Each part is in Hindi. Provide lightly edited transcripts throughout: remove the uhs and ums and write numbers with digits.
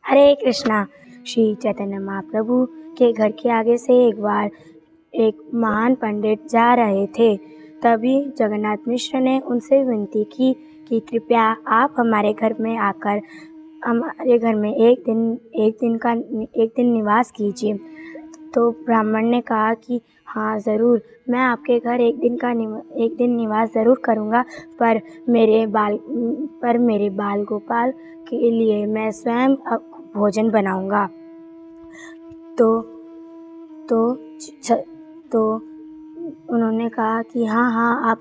हरे कृष्णा। श्री चैतन्य महाप्रभु के घर के आगे से एक बार एक महान पंडित जा रहे थे। तभी जगन्नाथ मिश्र ने उनसे विनती की कि कृपया आप हमारे घर में आकर हमारे घर में एक दिन निवास कीजिए। तो ब्राह्मण ने कहा कि हाँ ज़रूर, मैं आपके घर एक दिन निवास ज़रूर करूँगा, पर मेरे बाल गोपाल के लिए मैं स्वयं भोजन बनाऊँगा। तो उन्होंने कहा कि हाँ, आप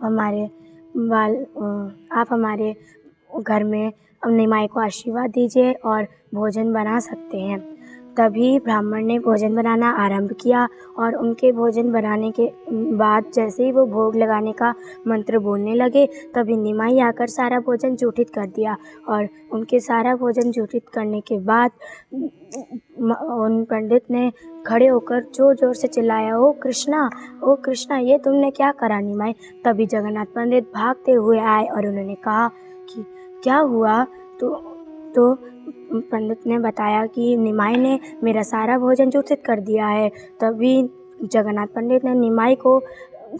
हमारे घर में निमाई को आशीर्वाद दीजिए और भोजन बना सकते हैं। तभी ब्राह्मण ने भोजन बनाना आरंभ किया और उनके भोजन बनाने के बाद जैसे ही वो भोग लगाने का मंत्र बोलने लगे, तभी निमाई आकर सारा भोजन जूठित कर दिया। और उनके सारा भोजन जूठित करने के बाद उन पंडित ने खड़े होकर जोर-जोर से चिल्लाया, ओ कृष्णा, ये तुमने क्या करा निमाई। तभी जगन्नाथ पंडित भागते हुए आए और उन्होंने कहा कि क्या हुआ। तो पंडित ने बताया कि निमाई ने मेरा सारा भोजन जूठित कर दिया है। तभी जगन्नाथ पंडित ने निमाई को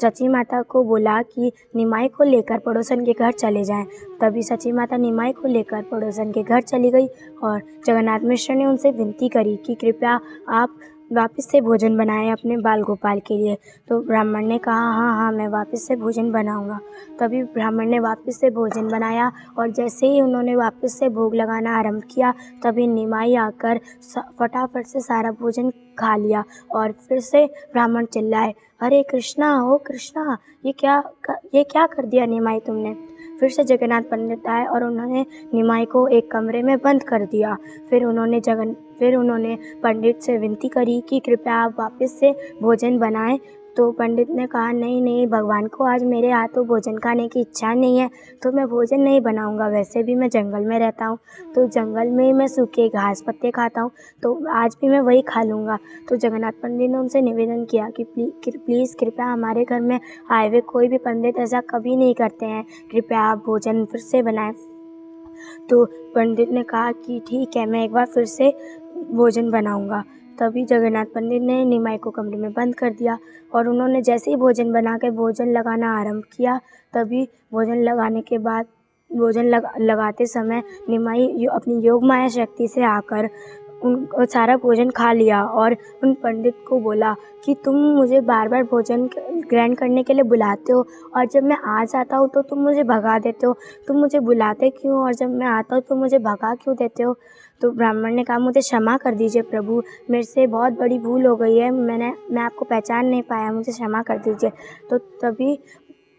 सची माता को बोला कि निमाई को लेकर पड़ोसन के घर चले जाएं। तभी सची माता निमाई को लेकर पड़ोसन के घर चली गई और जगन्नाथ मिश्र ने उनसे विनती करी कि कृपया आप वापस से भोजन बनाएं अपने बाल गोपाल के लिए। तो ब्राह्मण ने कहा हाँ, मैं वापस से भोजन बनाऊंगा। तभी ब्राह्मण ने वापस से भोजन बनाया और जैसे ही उन्होंने वापस से भोग लगाना आरंभ किया, तभी निमाई आकर फटाफट से सारा भोजन खा लिया। और फिर से ब्राह्मण चिल्लाए, हरे कृष्णा, ओ कृष्णा, ये क्या कर दिया निमाई तुमने। फिर से जगन्नाथ पंडित आए और उन्होंने निमाई को एक कमरे में बंद कर दिया। फिर उन्होंने पंडित से विनती करी कि कृपया आप वापस से भोजन बनाएं। तो पंडित ने कहा नहीं, भगवान को आज मेरे हाथों भोजन खाने की इच्छा नहीं है, तो मैं भोजन नहीं बनाऊंगा। वैसे भी मैं जंगल में रहता हूँ, तो जंगल में मैं सूखे घास पत्ते खाता हूँ, तो आज भी मैं वही खा लूँगा। तो जगन्नाथ पंडित ने उनसे निवेदन किया कि प्लीज़ कृपया हमारे घर में आए हुए कोई भी पंडित ऐसा कभी नहीं करते हैं, कृपया आप भोजन फिर से बनाएं। तो पंडित ने कहा कि ठीक है, मैं एक बार फिर से भोजन बनाऊंगा। तभी जगन्नाथ पंडित ने निमाई को कमरे में बंद कर दिया और उन्होंने जैसे ही भोजन बना के भोजन लगाना आरंभ किया, तभी भोजन लगाते समय निमाई अपनी योग माया शक्ति से आकर सारा भोजन खा लिया और उन पंडित को बोला कि तुम मुझे बार बार भोजन ग्रहण करने के लिए बुलाते हो और जब मैं आ जाता हूँ तो तुम मुझे भगा देते हो। तुम मुझे बुलाते क्यों और जब मैं आता हूँ तो मुझे भगा क्यों देते हो। तो ब्राह्मण ने कहा, मुझे क्षमा कर दीजिए प्रभु, मेरे से बहुत बड़ी भूल हो गई है, मैं आपको पहचान नहीं पाया, मुझे क्षमा कर दीजिए। तो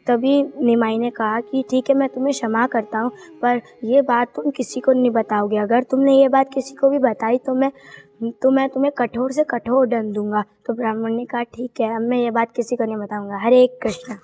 तभी निमाई ने कहा कि ठीक है, मैं तुम्हें क्षमा करता हूँ, पर ये बात तुम किसी को नहीं बताओगे। अगर तुमने ये बात किसी को भी बताई तो मैं तुम्हें कठोर से कठोर दंड दूंगा। तो ब्राह्मण ने कहा ठीक है, अब मैं ये बात किसी को नहीं बताऊंगा। हरे कृष्ण।